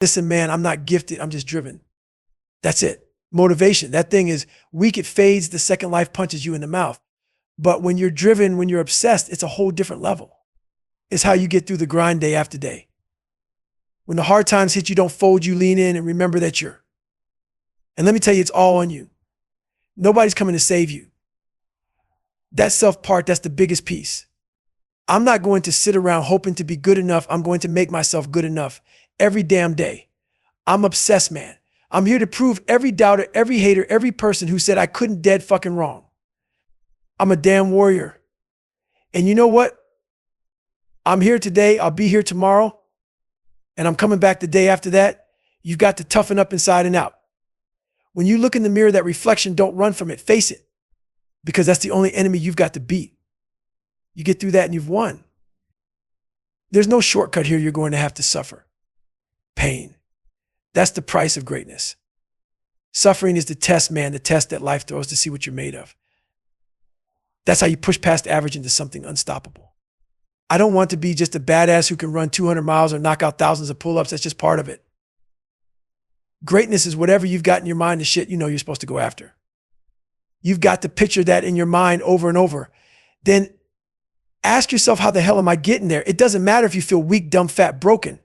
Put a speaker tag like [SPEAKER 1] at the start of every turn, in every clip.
[SPEAKER 1] Listen, man, I'm not gifted. I'm just driven. That's it. Motivation. That thing is weak. It fades the second life punches you in the mouth. But when you're driven, when you're obsessed, it's a whole different level. It's how you get through the grind day after day. When the hard times hit you, don't fold, you lean in and remember that you're. And let me tell you, it's all on you. Nobody's coming to save you. That self part, that's the biggest piece. I'm not going to sit around hoping to be good enough. I'm going to make myself good enough every damn day. I'm obsessed, man. I'm here to prove every doubter, every hater, every person who said I couldn't dead fucking wrong. I'm a damn warrior. And you know what? I'm here today. I'll be here tomorrow. And I'm coming back the day after that. You've got to toughen up inside and out. When you look in the mirror, that reflection, don't run from it. Face it. Because that's the only enemy you've got to beat. You get through that and you've won. There's no shortcut here. You're going to have to suffer. Pain. That's the price of greatness. Suffering is the test, man, the test that life throws to see what you're made of. That's how you push past average into something unstoppable. I don't want to be just a badass who can run 200 miles or knock out thousands of pull-ups. That's just part of it. Greatness is whatever you've got in your mind, the shit you know you're supposed to go after. You've got to picture that in your mind over and over. Then ask yourself, how the hell am I getting there? It doesn't matter if you feel weak, dumb, fat, broken,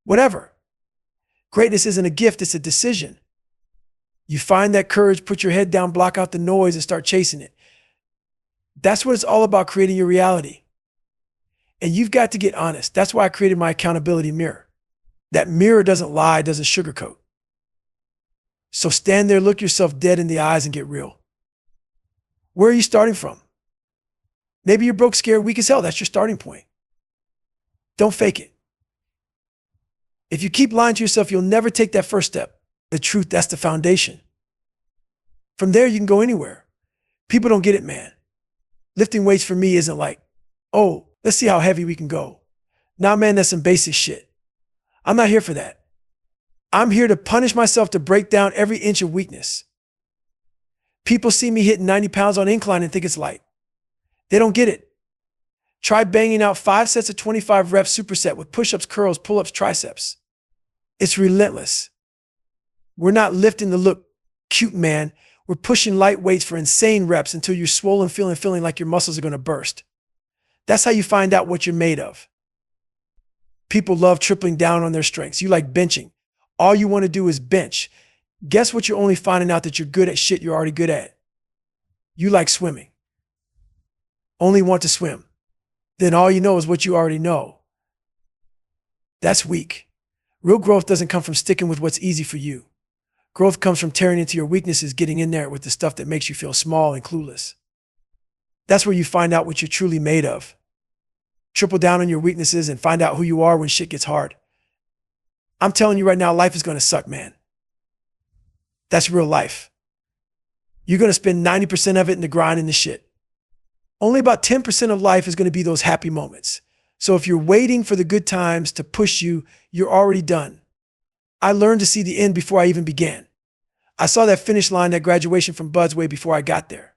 [SPEAKER 1] whatever. Greatness isn't a gift, it's a decision. You find that courage, put your head down, block out the noise, and start chasing it. That's what it's all about, creating your reality. And you've got to get honest. That's why I created my accountability mirror. That mirror doesn't lie, doesn't sugarcoat. So stand there, look yourself dead in the eyes and get real. Where are you starting from? Maybe you're broke, scared, weak as hell. That's your starting point. Don't fake it. If you keep lying to yourself, you'll never take that first step. The truth, that's the foundation. From there, you can go anywhere. People don't get it, man. Lifting weights for me isn't like, oh, let's see how heavy we can go. Nah, man, that's some basic shit. I'm not here for that. I'm here to punish myself to break down every inch of weakness. People see me hitting 90 pounds on incline and think it's light. They don't get it. Try banging out 5 sets of 25 reps superset with push-ups, curls, pull-ups, triceps. It's relentless. We're not lifting to look cute, man. We're pushing light weights for insane reps until you're swollen, feeling like your muscles are going to burst. That's how you find out what you're made of. People love tripling down on their strengths. You like benching. All you want to do is bench. Guess what? You're only finding out that you're good at shit you're already good at. You like swimming. Only want to swim. Then all you know is what you already know. That's weak. Real growth doesn't come from sticking with what's easy for you. Growth comes from tearing into your weaknesses, getting in there with the stuff that makes you feel small and clueless. That's where you find out what you're truly made of. Triple down on your weaknesses and find out who you are when shit gets hard. I'm telling you right now, life is going to suck, man. That's real life. You're going to spend 90% of it in the grind and the shit. Only about 10% of life is going to be those happy moments. So if you're waiting for the good times to push you, you're already done. I learned to see the end before I even began. I saw that finish line, that graduation from Buds way before I got there.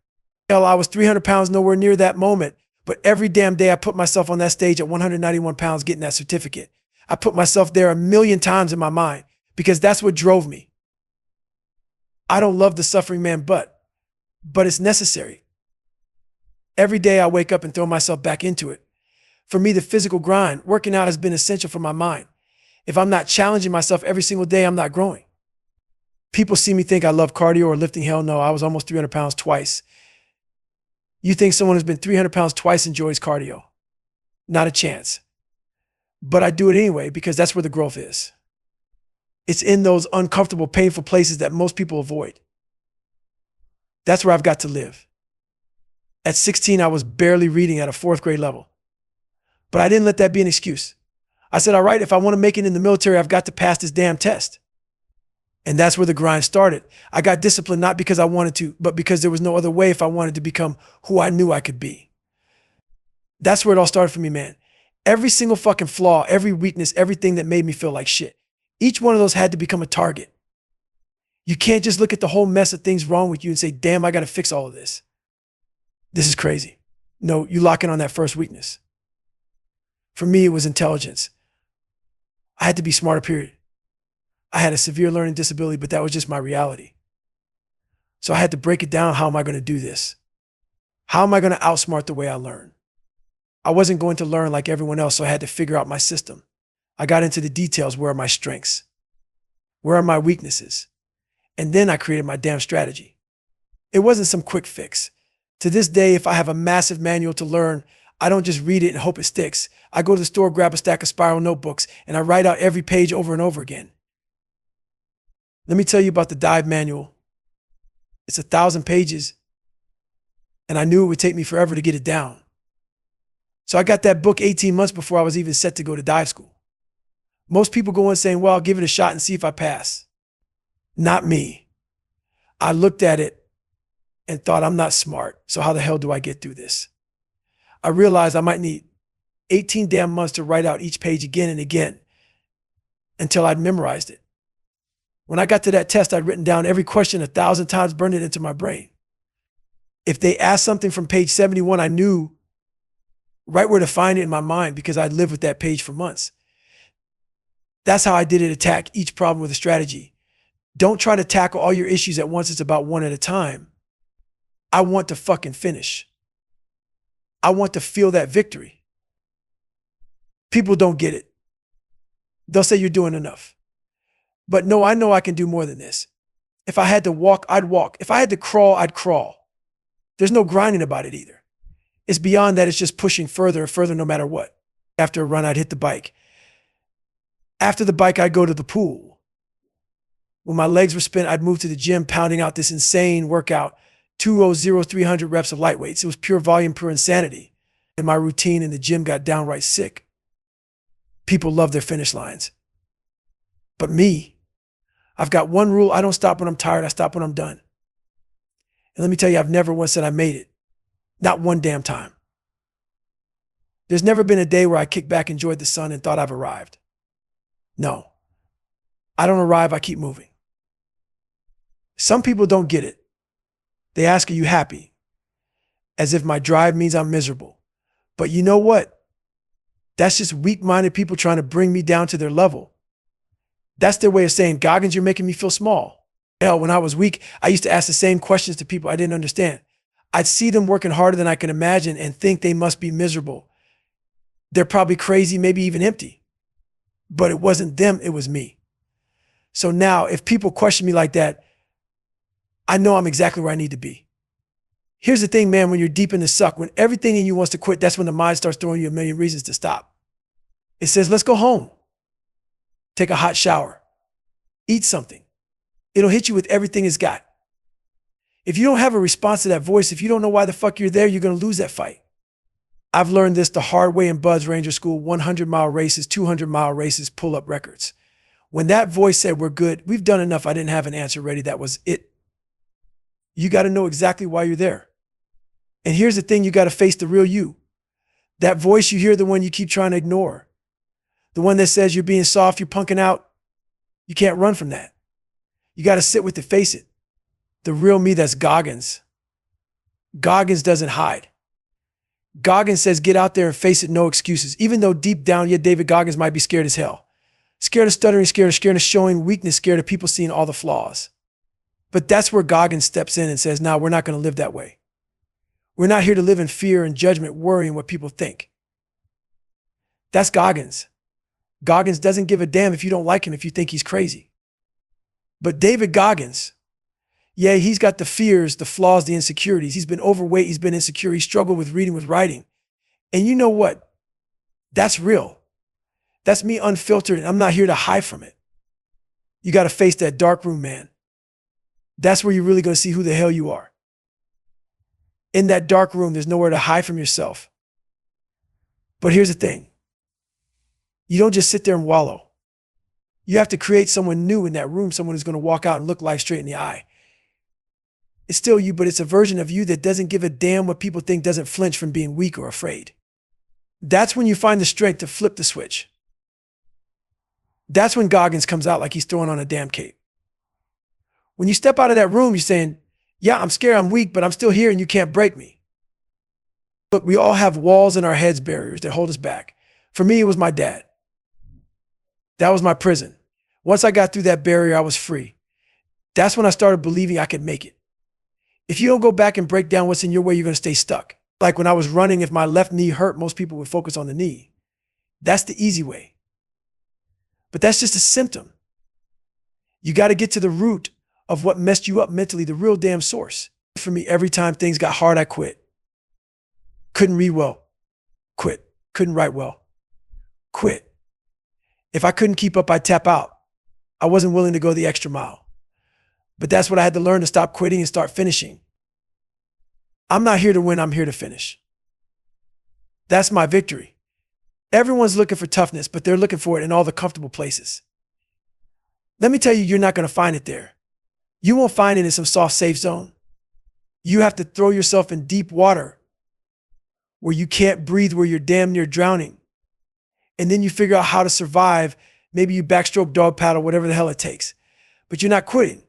[SPEAKER 1] Hell, I was 300 pounds nowhere near that moment, but every damn day I put myself on that stage at 191 pounds getting that certificate. I put myself there 1,000,000 times in my mind because that's what drove me. I don't love the suffering, man, but it's necessary. Every day I wake up and throw myself back into it. For me, the physical grind, working out has been essential for my mind. If I'm not challenging myself every single day, I'm not growing. People see me think I love cardio or lifting. Hell no, I was almost 300 pounds twice. You think someone who's been 300 pounds twice enjoys cardio? Not a chance. But I do it anyway because that's where the growth is. It's in those uncomfortable, painful places that most people avoid. That's where I've got to live. At 16, I was barely reading at a 4th grade level. But I didn't let that be an excuse. I said, all right, if I want to make it in the military, I've got to pass this damn test. And that's where the grind started. I got disciplined not because I wanted to, but because there was no other way if I wanted to become who I knew I could be. That's where it all started for me, man. Every single fucking flaw, every weakness, everything that made me feel like shit. Each one of those had to become a target. You can't just look at the whole mess of things wrong with you and say, damn, I got to fix all of this. This is crazy. No, you lock in on that first weakness. For me, it was intelligence. I had to be smarter, period. I had a severe learning disability, but that was just my reality. So I had to break it down. How am I going to do this? How am I going to outsmart the way I learn? I wasn't going to learn like everyone else, so I had to figure out my system. I got into the details. Where are my strengths? Where are my weaknesses? And then I created my damn strategy. It wasn't some quick fix. To this day, if I have a massive manual to learn, I don't just read it and hope it sticks. I go to the store, grab a stack of spiral notebooks, and I write out every page over and over again. Let me tell you about the Dive manual. It's 1,000 pages, and I knew it would take me forever to get it down. So I got that book 18 months before I was even set to go to dive school. Most people go in saying, well, I'll give it a shot and see if I pass. Not me. I looked at it and thought, I'm not smart, so how the hell do I get through this? I realized I might need 18 damn months to write out each page again and again until I'd memorized it. When I got to that test, I'd written down every question 1,000 times, burned it into my brain. If they asked something from page 71, I knew right where to find it in my mind because I'd lived with that page for months. That's how I did it. Attack each problem with a strategy. Don't try to tackle all your issues at once. It's about one at a time. I want to fucking finish. I want to feel that victory. People don't get it. They'll say you're doing enough. But no, I know I can do more than this. If I had to walk, I'd walk. If I had to crawl, I'd crawl. There's no grinding about it either. It's beyond that. It's just pushing further and further no matter what. After a run, I'd hit the bike. After the bike, I'd go to the pool. When my legs were spent, I'd move to the gym, pounding out this insane workout, 200, 300 reps of light weights. It was pure volume, pure insanity. And my routine in the gym got downright sick. People love their finish lines. But me, I've got one rule. I don't stop when I'm tired. I stop when I'm done. And let me tell you, I've never once said I made it. Not one damn time. There's never been a day where I kicked back, enjoyed the sun, and thought I've arrived. No. I don't arrive. I keep moving. Some people don't get it. They ask, are you happy? As if my drive means I'm miserable. But you know what? That's just weak-minded people trying to bring me down to their level. That's their way of saying, Goggins, you're making me feel small. Hell, when I was weak, I used to ask the same questions to people I didn't understand. I'd see them working harder than I can imagine and think they must be miserable. They're probably crazy, maybe even empty. But it wasn't them, it was me. So now, if people question me like that, I know I'm exactly where I need to be. Here's the thing, man, when you're deep in the suck, when everything in you wants to quit, that's when the mind starts throwing you a million reasons to stop. It says, let's go home. Take a hot shower. Eat something. It'll hit you with everything it's got. If you don't have a response to that voice, if you don't know why the fuck you're there, you're going to lose that fight. I've learned this the hard way in Bud's Ranger School, 100-mile races, 200-mile races, pull-up records. When that voice said, we're good, we've done enough, I didn't have an answer ready, that was it. You got to know exactly why you're there. And here's the thing, you got to face the real you. That voice you hear, the one you keep trying to ignore. The one that says you're being soft, you're punking out. You can't run from that. You got to sit with it, face it. The real me, that's Goggins. Goggins doesn't hide. Goggins says, get out there and face it, no excuses. Even though deep down, yeah, David Goggins might be scared as hell. Scared of stuttering, scared of showing weakness, scared of people seeing all the flaws. But that's where Goggins steps in and says, no, we're not going to live that way. We're not here to live in fear and judgment, worrying what people think. That's Goggins. Goggins doesn't give a damn if you don't like him, if you think he's crazy. But David Goggins, yeah, he's got the fears, the flaws, the insecurities. He's been overweight. He's been insecure. He struggled with reading, with writing. And you know what? That's real. That's me unfiltered, and I'm not here to hide from it. You got to face that dark room, man. That's where you're really going to see who the hell you are. In that dark room, there's nowhere to hide from yourself. But here's the thing. You don't just sit there and wallow. You have to create someone new in that room, someone who's going to walk out and look life straight in the eye. It's still you, but it's a version of you that doesn't give a damn what people think, doesn't flinch from being weak or afraid. That's when you find the strength to flip the switch. That's when Goggins comes out like he's throwing on a damn cape. When you step out of that room, you're saying, yeah, I'm scared, I'm weak, but I'm still here and you can't break me. Look, we all have walls in our heads, barriers that hold us back. For me, it was my dad. That was my prison. Once I got through that barrier, I was free. That's when I started believing I could make it. If you don't go back and break down what's in your way, you're going to stay stuck. Like when I was running, if my left knee hurt, most people would focus on the knee. That's the easy way. But that's just a symptom. You got to get to the root of what messed you up mentally, the real damn source. For me, every time things got hard, I quit. Couldn't read well, quit. Couldn't write well, quit. If I couldn't keep up, I'd tap out. I wasn't willing to go the extra mile. But that's what I had to learn, to stop quitting and start finishing. I'm not here to win, I'm here to finish. That's my victory. Everyone's looking for toughness, but they're looking for it in all the comfortable places. Let me tell you, you're not going to find it there. You won't find it in some soft, safe zone. You have to throw yourself in deep water where you can't breathe, where you're damn near drowning. And then you figure out how to survive. Maybe you backstroke, dog paddle, whatever the hell it takes. But you're not quitting.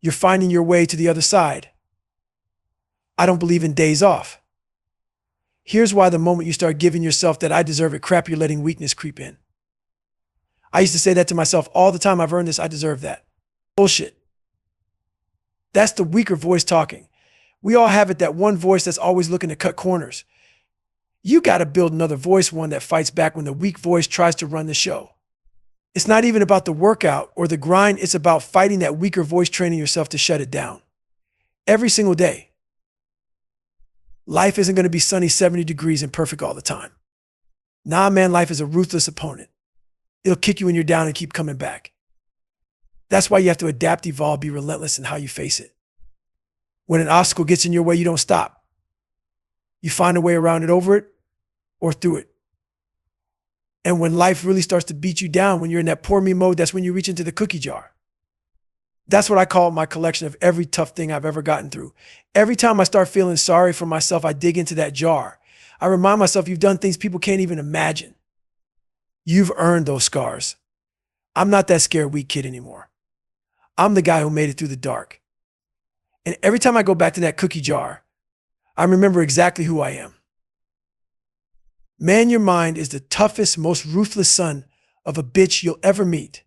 [SPEAKER 1] You're finding your way to the other side. I don't believe in days off. Here's why: the moment you start giving yourself that "I deserve it" crap, you're letting weakness creep in. I used to say that to myself all the time. I've earned this, I deserve that. Bullshit. That's the weaker voice talking. We all have it, that one voice that's always looking to cut corners. You got to build another voice, one that fights back when the weak voice tries to run the show. It's not even about the workout or the grind. It's about fighting that weaker voice, training yourself to shut it down. Every single day. Life isn't going to be sunny 70 degrees and perfect all the time. Nah, man, life is a ruthless opponent. It'll kick you when you're down and keep coming back. That's why you have to adapt, evolve, be relentless in how you face it. When an obstacle gets in your way, you don't stop. You find a way around it, over it, or through it. And when life really starts to beat you down, when you're in that poor me mode, that's when you reach into the cookie jar. That's what I call my collection of every tough thing I've ever gotten through. Every time I start feeling sorry for myself, I dig into that jar. I remind myself, you've done things people can't even imagine. You've earned those scars. I'm not that scared, weak kid anymore. I'm the guy who made it through the dark. And every time I go back to that cookie jar, I remember exactly who I am. Man, your mind is the toughest, most ruthless son of a bitch you'll ever meet.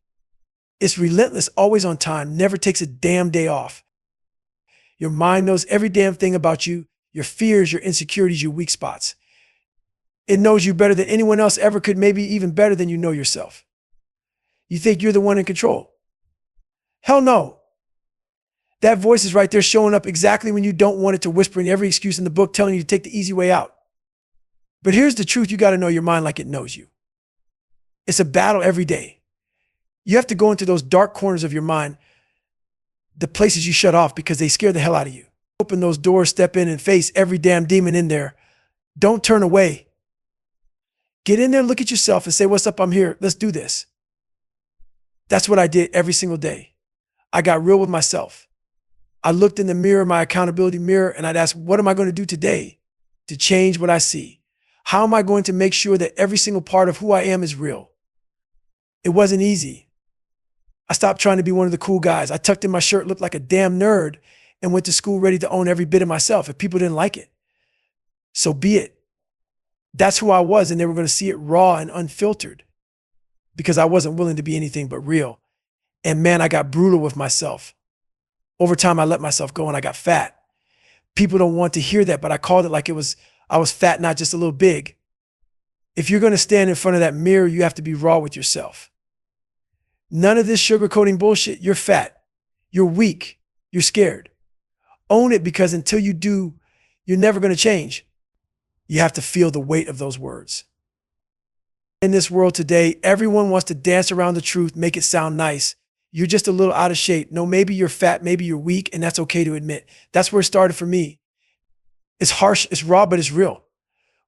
[SPEAKER 1] It's relentless, always on time, never takes a damn day off. Your mind knows every damn thing about you, your fears, your insecurities, your weak spots. It knows you better than anyone else ever could, maybe even better than you know yourself. You think you're the one in control? Hell no. That voice is right there showing up exactly when you don't want it to, whispering every excuse in the book, telling you to take the easy way out. But here's the truth: you got to know your mind like it knows you. It's a battle every day. You have to go into those dark corners of your mind, the places you shut off because they scare the hell out of you. Open those doors, step in and face every damn demon in there. Don't turn away. Get in there, look at yourself and say, "What's up? I'm here. Let's do this." That's what I did every single day. I got real with myself. I looked in the mirror, my accountability mirror, and I'd ask, what am I going to do today to change what I see? How am I going to make sure that every single part of who I am is real? It wasn't easy. I stopped trying to be one of the cool guys. I tucked in my shirt, looked like a damn nerd, and went to school ready to own every bit of myself. If people didn't like it, so be it. That's who I was, and they were going to see it raw and unfiltered because I wasn't willing to be anything but real. And man, I got brutal with myself. Over time, I let myself go and I got fat. People don't want to hear that, but I called it like I was fat, not just a little big. If you're going to stand in front of that mirror, you have to be raw with yourself. None of this sugarcoating bullshit. You're fat. You're weak. You're scared. Own it, because until you do, you're never going to change. You have to feel the weight of those words. In this world today, everyone wants to dance around the truth, make it sound nice. You're just a little out of shape. No, maybe you're fat, maybe you're weak, and that's okay to admit. That's where it started for me. It's harsh, it's raw, but it's real.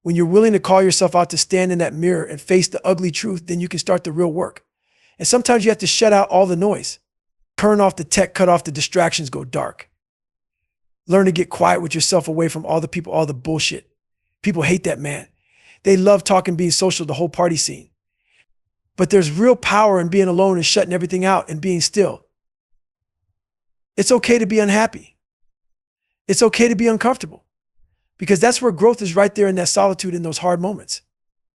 [SPEAKER 1] When you're willing to call yourself out, to stand in that mirror and face the ugly truth, then you can start the real work. And sometimes you have to shut out all the noise. Turn off the tech, cut off the distractions, go dark. Learn to get quiet with yourself, away from all the people, all the bullshit. People hate that, man. They love talking, being social, the whole party scene. But there's real power in being alone and shutting everything out and being still. It's okay to be unhappy. It's okay to be uncomfortable, because that's where growth is, right there in that solitude, in those hard moments.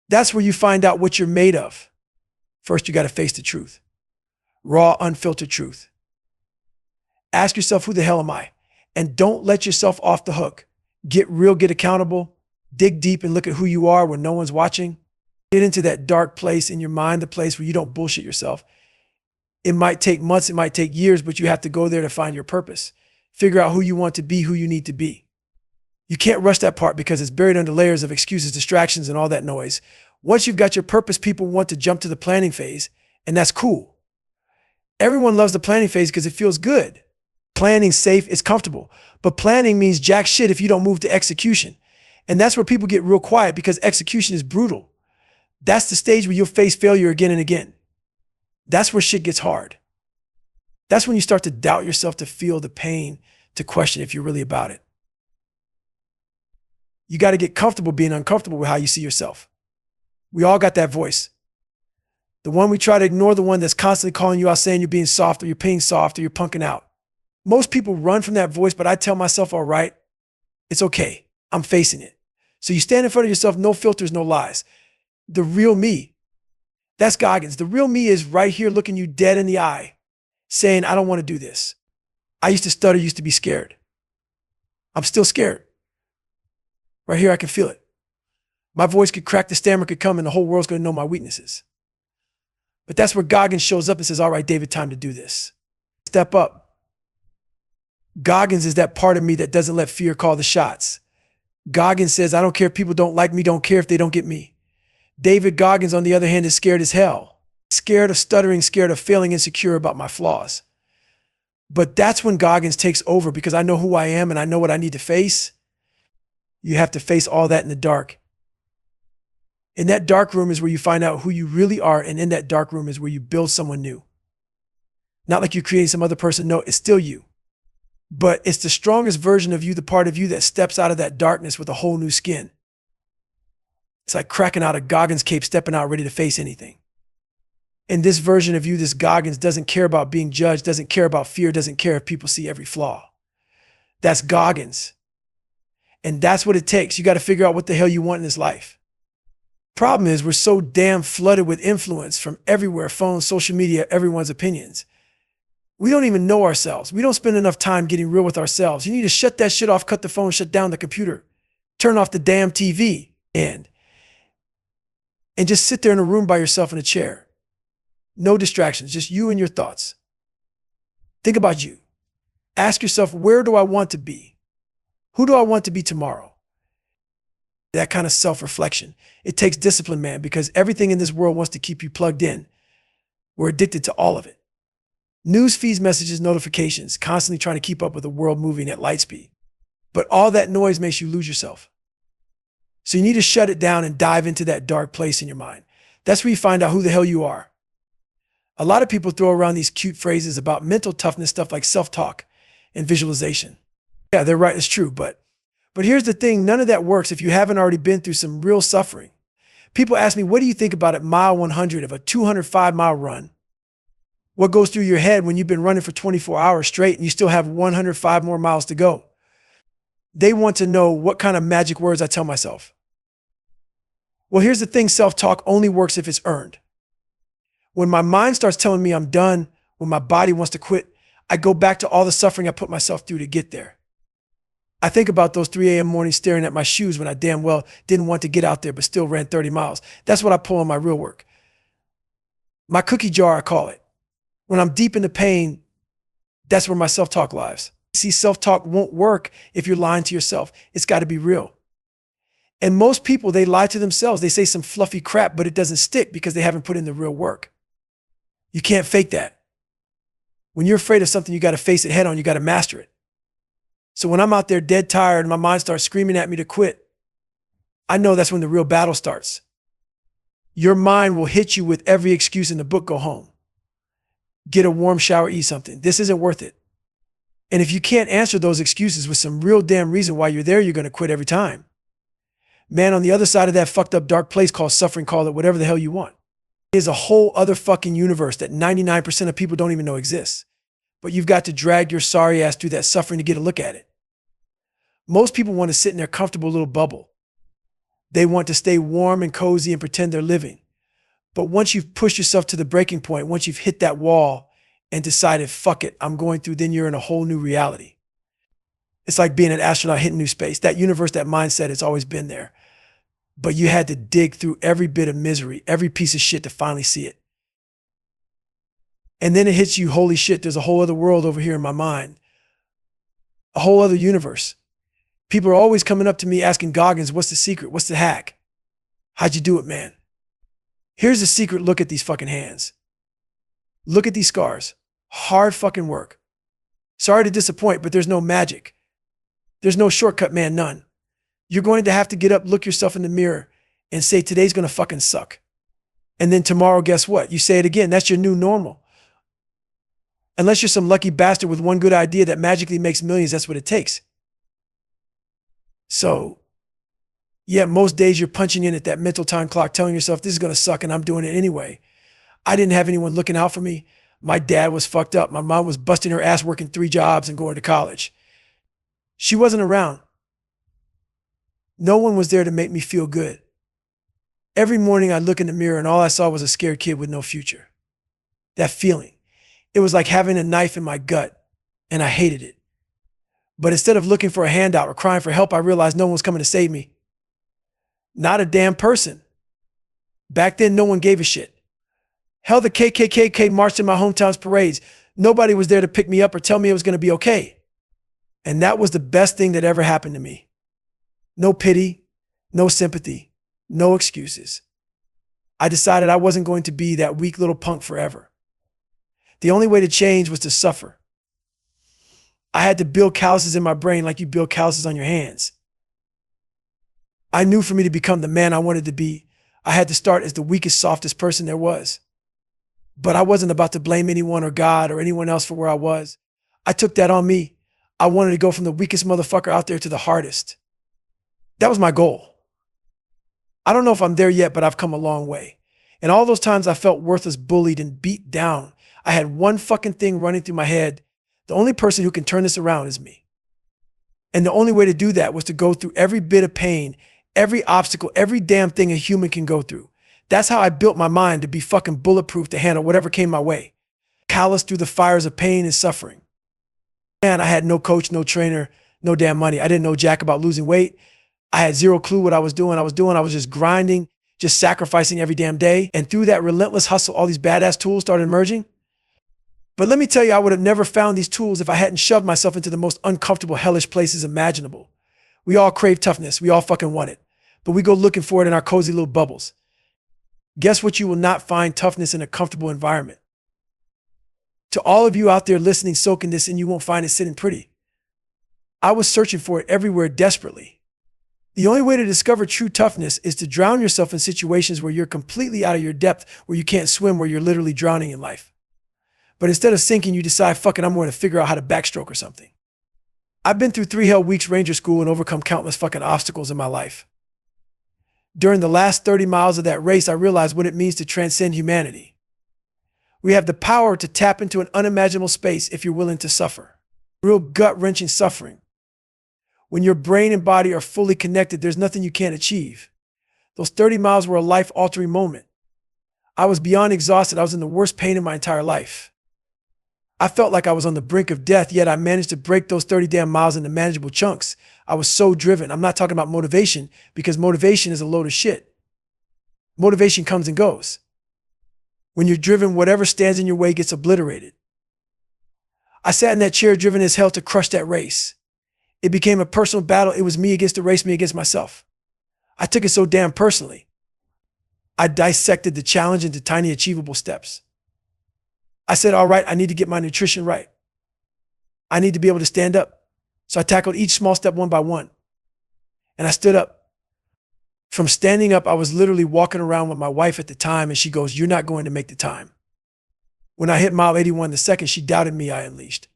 [SPEAKER 1] That's where you find out what you're made of. First, you got to face the truth. raw, unfiltered truth. Ask yourself, who the hell am I? And don't let yourself off the hook. Get real, get accountable, dig deep and look at who you are when no one's watching. Get into that dark place in your mind, the place where you don't bullshit yourself. It might take months, it might take years, but you have to go there to find your purpose. Figure out who you want to be, who you need to be. You can't rush that part because it's buried under layers of excuses, distractions, and all that noise. Once you've got your purpose, people want to jump to the planning phase, and that's cool. Everyone loves the planning phase because it feels good. Planning's safe, it's comfortable. But planning means jack shit if you don't move to execution. And that's where people get real quiet because execution is brutal. That's the stage where you'll face failure again and again. That's where shit gets hard. That's when you start to doubt yourself, to feel the pain, to question if you're really about it. You got to get comfortable being uncomfortable with how you see yourself. We all got that voice. The one we try to ignore, the one that's constantly calling you out saying you're being soft or you're being soft or you're punking out. Most people run from that voice, but I tell myself, all right, it's okay. I'm facing it. So you stand in front of yourself, no filters, no lies. The real me. That's Goggins. The real me is right here looking you dead in the eye, saying, I don't want to do this. I used to stutter, used to be scared. I'm still scared. Right here, I can feel it. My voice could crack, the stammer could come, and the whole world's going to know my weaknesses. But that's where Goggins shows up and says, all right, David, time to do this. Step up. Goggins is that part of me that doesn't let fear call the shots. Goggins says, I don't care if people don't like me, don't care if they don't get me. David Goggins, on the other hand, is scared as hell. Scared of stuttering, scared of failing, insecure about my flaws. But that's when Goggins takes over because I know who I am and I know what I need to face. You have to face all that in the dark. In that dark room is where you find out who you really are, and in that dark room is where you build someone new. Not like you're creating some other person. No, it's still you. But it's the strongest version of you, the part of you that steps out of that darkness with a whole new skin. It's like cracking out a Goggins cape, stepping out ready to face anything. And this version of you, this Goggins, doesn't care about being judged, doesn't care about fear, doesn't care if people see every flaw. That's Goggins. And that's what it takes. You got to figure out what the hell you want in this life. Problem is, we're so damn flooded with influence from everywhere, phones, social media, everyone's opinions. We don't even know ourselves. We don't spend enough time getting real with ourselves. You need to shut that shit off, cut the phone, shut down the computer, turn off the damn TV, and just sit there in a room by yourself in a chair. No distractions, just you and your thoughts. Think about you. Ask yourself, where do I want to be? Who do I want to be tomorrow? That kind of self-reflection. It takes discipline, man, because everything in this world wants to keep you plugged in. We're addicted to all of it. News feeds, messages, notifications, constantly trying to keep up with the world moving at light speed. But all that noise makes you lose yourself. So you need to shut it down and dive into that dark place in your mind. That's where you find out who the hell you are. A lot of people throw around these cute phrases about mental toughness, stuff like self-talk and visualization. Yeah, they're right, it's true. But here's the thing, none of that works if you haven't already been through some real suffering. People ask me, what do you think about at mile 100 of a 205-mile run? What goes through your head when you've been running for 24 hours straight and you still have 105 more miles to go? They want to know what kind of magic words I tell myself. Well, here's the thing, self-talk only works if it's earned. When my mind starts telling me I'm done, when my body wants to quit, I go back to all the suffering I put myself through to get there. I think about those 3 a.m. mornings staring at my shoes when I damn well didn't want to get out there but still ran 30 miles. That's what I pull on my real work. My cookie jar, I call it. When I'm deep into pain, that's where my self-talk lies. See, self-talk won't work if you're lying to yourself. It's got to be real. And most people, they lie to themselves. They say some fluffy crap, but it doesn't stick because they haven't put in the real work. You can't fake that. When you're afraid of something, you got to face it head on. You got to master it. So when I'm out there dead tired and my mind starts screaming at me to quit, I know that's when the real battle starts. Your mind will hit you with every excuse in the book. Go home. Get a warm shower, eat something. This isn't worth it. And if you can't answer those excuses with some real damn reason why you're there, you're going to quit every time. Man, on the other side of that fucked up dark place called suffering, call it whatever the hell you want. There's a whole other fucking universe that 99% of people don't even know exists. But you've got to drag your sorry ass through that suffering to get a look at it. Most people want to sit in their comfortable little bubble. They want to stay warm and cozy and pretend they're living. But once you've pushed yourself to the breaking point, once you've hit that wall and decided, fuck it, I'm going through, then you're in a whole new reality. It's like being an astronaut hitting new space. That universe, that mindset has always been there. But you had to dig through every bit of misery, every piece of shit to finally see it. And then it hits you, holy shit, there's a whole other world over here in my mind. A whole other universe. People are always coming up to me asking Goggins, what's the secret? What's the hack? How'd you do it, man? Here's the secret. Look at these fucking hands. Look at these scars. Hard fucking work. Sorry to disappoint, but there's no magic. There's no shortcut, man, none. You're going to have to get up, look yourself in the mirror, and say, today's going to fucking suck. And then tomorrow, guess what? You say it again. That's your new normal. Unless you're some lucky bastard with one good idea that magically makes millions, that's what it takes. So, yeah, most days you're punching in at that mental time clock, telling yourself, this is going to suck, and I'm doing it anyway. I didn't have anyone looking out for me. My dad was fucked up. My mom was busting her ass working 3 jobs and going to college. She wasn't around. No one was there to make me feel good. Every morning I'd look in the mirror and all I saw was a scared kid with no future. That feeling. It was like having a knife in my gut, and I hated it. But instead of looking for a handout or crying for help, I realized no one was coming to save me. Not a damn person. Back then, no one gave a shit. Hell, the KKK marched in my hometown's parades. Nobody was there to pick me up or tell me it was going to be okay. And that was the best thing that ever happened to me. No pity, no sympathy, no excuses. I decided I wasn't going to be that weak little punk forever. The only way to change was to suffer. I had to build calluses in my brain like you build calluses on your hands. I knew for me to become the man I wanted to be, I had to start as the weakest, softest person there was. But I wasn't about to blame anyone or God or anyone else for where I was. I took that on me. I wanted to go from the weakest motherfucker out there to the hardest. That was my goal. I don't know if I'm there yet, but I've come a long way. And all those times I felt worthless, bullied, and beat down, I had one fucking thing running through my head. The only person who can turn this around is me. And the only way to do that was to go through every bit of pain, every obstacle, every damn thing a human can go through. That's how I built my mind to be fucking bulletproof to handle whatever came my way. Callous through the fires of pain and suffering. And I had no coach, no trainer, no damn money. I didn't know jack about losing weight. I had zero clue what I was doing. I was just grinding, just sacrificing every damn day. And through that relentless hustle, all these badass tools started emerging. But let me tell you, I would have never found these tools if I hadn't shoved myself into the most uncomfortable, hellish places imaginable. We all crave toughness. We all fucking want it. But we go looking for it in our cozy little bubbles. Guess what? You will not find toughness in a comfortable environment. To all of you out there listening, soaking this in, you won't find it sitting pretty. I was searching for it everywhere desperately. The only way to discover true toughness is to drown yourself in situations where you're completely out of your depth, where you can't swim, where you're literally drowning in life. But instead of sinking, you decide, fuck it, I'm going to figure out how to backstroke or something. I've been through 3 hell weeks Ranger School and overcome countless fucking obstacles in my life. During the last 30 miles of that race, I realized what it means to transcend humanity. We have the power to tap into an unimaginable space if you're willing to suffer. Real gut-wrenching suffering. When your brain and body are fully connected, there's nothing you can't achieve. Those 30 miles were a life-altering moment. I was beyond exhausted. I was in the worst pain in my entire life. I felt like I was on the brink of death, yet I managed to break those 30 damn miles into manageable chunks. I was so driven. I'm not talking about motivation, because motivation is a load of shit. Motivation comes and goes. When you're driven, whatever stands in your way gets obliterated. I sat in that chair driven as hell to crush that race. It became a personal battle. It was me against the race, me against myself. I took it so damn personally. I dissected the challenge into tiny achievable steps. I said, all right, I need to get my nutrition right. I need to be able to stand up. So I tackled each small step one by one. And I stood up. From standing up, I was literally walking around with my wife at the time, and she goes, you're not going to make the time. When I hit mile 81 the second she doubted me, I unleashed.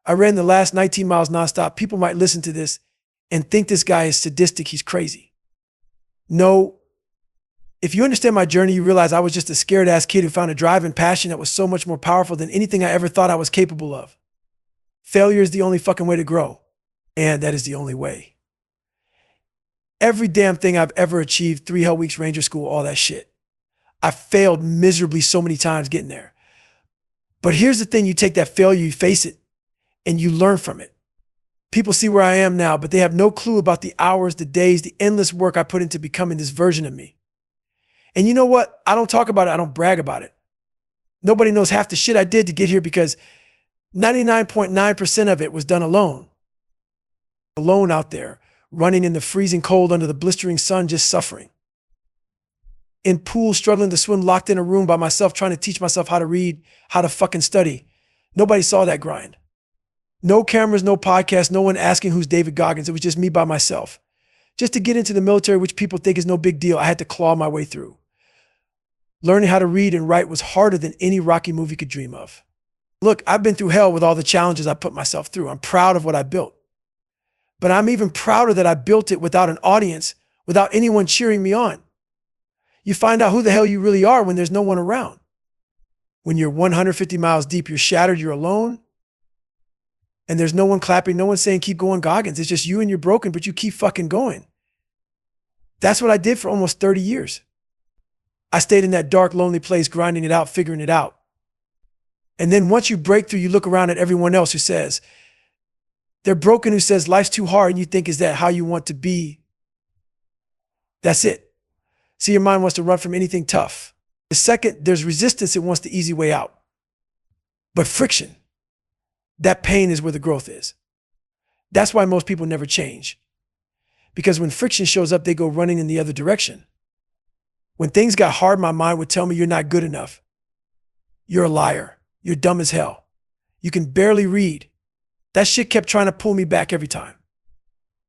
[SPEAKER 1] I ran the last 19 miles nonstop. People might listen to this and think this guy is sadistic, he's crazy. No. If you understand my journey, you realize I was just a scared ass kid who found a drive and passion that was so much more powerful than anything I ever thought I was capable of. Failure is the only fucking way to grow. And that is the only way. Every damn thing I've ever achieved, 3 hell weeks, Ranger School, all that shit. I failed miserably so many times getting there. But here's the thing, you take that failure, you face it, and you learn from it. People see where I am now, but they have no clue about the hours, the days, the endless work I put into becoming this version of me. And you know what? I don't talk about it. I don't brag about it. Nobody knows half the shit I did to get here because 99.9% of it was done alone. Alone out there, running in the freezing cold under the blistering sun, just suffering. In pools, struggling to swim, locked in a room by myself, trying to teach myself how to read, how to fucking study. Nobody saw that grind. No cameras, no podcasts, no one asking who's David Goggins. It was just me by myself. Just to get into the military, which people think is no big deal, I had to claw my way through. Learning how to read and write was harder than any Rocky movie could dream of. Look, I've been through hell with all the challenges I put myself through. I'm proud of what I built. But I'm even prouder that I built it without an audience, without anyone cheering me on. You find out who the hell you really are when there's no one around. When you're 150 miles deep, you're shattered, you're alone, and there's no one clapping, no one saying, keep going, Goggins. It's just you and you're broken, but you keep fucking going. That's what I did for almost 30 years. I stayed in that dark, lonely place, grinding it out, figuring it out. And then once you break through, you look around at everyone else who says, they're broken, who says life's too hard, and you think, is that how you want to be? That's it. See, your mind wants to run from anything tough. The second there's resistance, it wants the easy way out. But friction, that pain is where the growth is. That's why most people never change. Because when friction shows up, they go running in the other direction. When things got hard, my mind would tell me you're not good enough. You're a liar. You're dumb as hell. You can barely read. That shit kept trying to pull me back every time.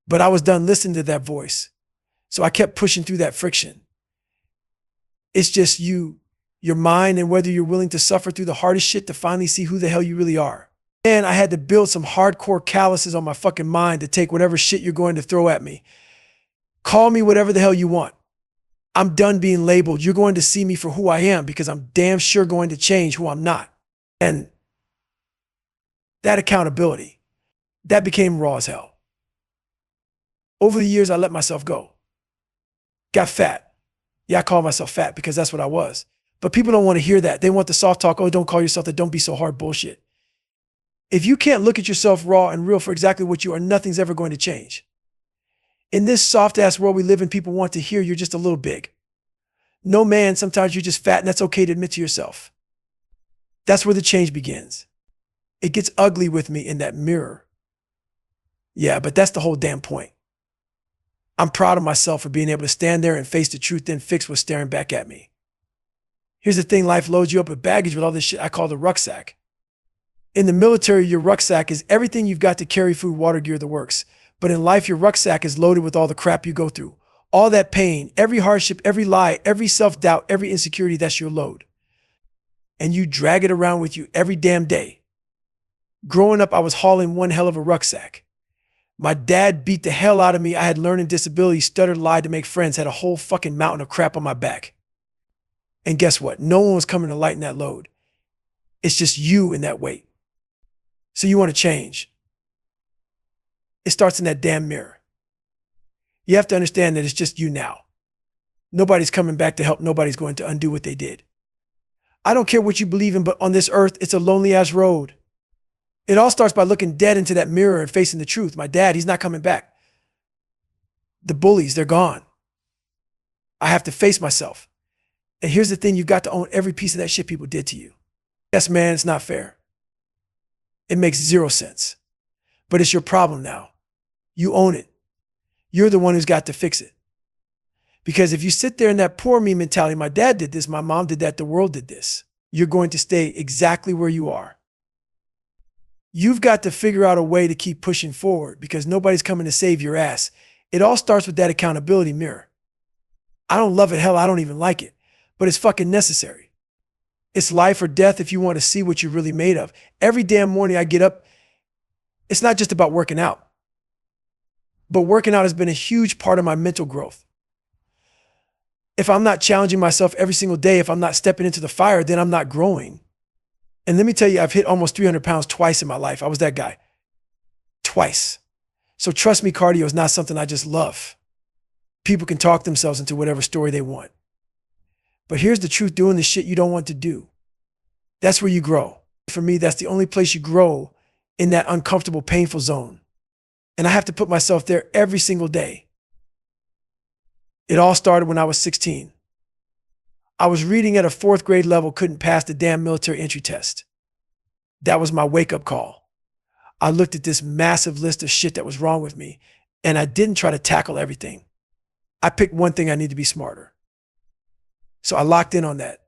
[SPEAKER 1] But I was done listening to that voice. So I kept pushing through that friction. It's just you, your mind, and whether you're willing to suffer through the hardest shit to finally see who the hell you really are. And I had to build some hardcore calluses on my fucking mind to take whatever shit you're going to throw at me. Call me whatever the hell you want. I'm done being labeled. You're going to see me for who I am because I'm damn sure going to change who I'm not. And that accountability, that became raw as hell. Over the years, I let myself go. Got fat. Yeah, I call myself fat because that's what I was. But people don't want to hear that. They want the soft talk, oh, don't call yourself that, don't be so hard bullshit. If you can't look at yourself raw and real for exactly what you are, nothing's ever going to change. In this soft-ass world we live in, people want to hear you're just a little big. No, man, sometimes you're just fat, and that's okay to admit to yourself. That's where the change begins. It gets ugly with me in that mirror. Yeah, but that's the whole damn point. I'm proud of myself for being able to stand there and face the truth, then fix what's staring back at me. Here's the thing, life loads you up with baggage with all this shit I call the rucksack. In the military, your rucksack is everything you've got to carry, food, water, gear, the works. But in life, your rucksack is loaded with all the crap you go through. All that pain, every hardship, every lie, every self-doubt, every insecurity, that's your load. And you drag it around with you every damn day. Growing up, I was hauling one hell of a rucksack. My dad beat the hell out of me. I had learning disabilities, stuttered, lied to make friends, had a whole fucking mountain of crap on my back. And guess what? No one was coming to lighten that load. It's just you in that weight. So you want to change. It starts in that damn mirror. You have to understand that it's just you now. Nobody's coming back to help. Nobody's going to undo what they did. I don't care what you believe in, but on this earth, it's a lonely ass road. It all starts by looking dead into that mirror and facing the truth. My dad, he's not coming back. The bullies, they're gone. I have to face myself. And here's the thing, you've got to own every piece of that shit people did to you. Yes, man, it's not fair. It makes zero sense. But it's your problem now. You own it. You're the one who's got to fix it. Because if you sit there in that poor me mentality, my dad did this, my mom did that, the world did this, you're going to stay exactly where you are. You've got to figure out a way to keep pushing forward because nobody's coming to save your ass. It all starts with that accountability mirror. I don't love it. Hell, I don't even like it, but it's fucking necessary. It's life or death if you want to see what you're really made of. Every damn morning I get up, it's not just about working out, but working out has been a huge part of my mental growth. If I'm not challenging myself every single day, if I'm not stepping into the fire, then I'm not growing. And let me tell you, I've hit almost 300 pounds twice in my life. I was that guy. Twice. So trust me, cardio is not something I just love. People can talk themselves into whatever story they want. But here's the truth, doing the shit you don't want to do. That's where you grow. For me, that's the only place you grow, in that uncomfortable, painful zone. And I have to put myself there every single day. It all started when I was 16. I was reading at a 4th grade level, couldn't pass the damn military entry test. That was my wake-up call. I looked at this massive list of shit that was wrong with me, and I didn't try to tackle everything. I picked one thing: I need to be smarter. So I locked in on that.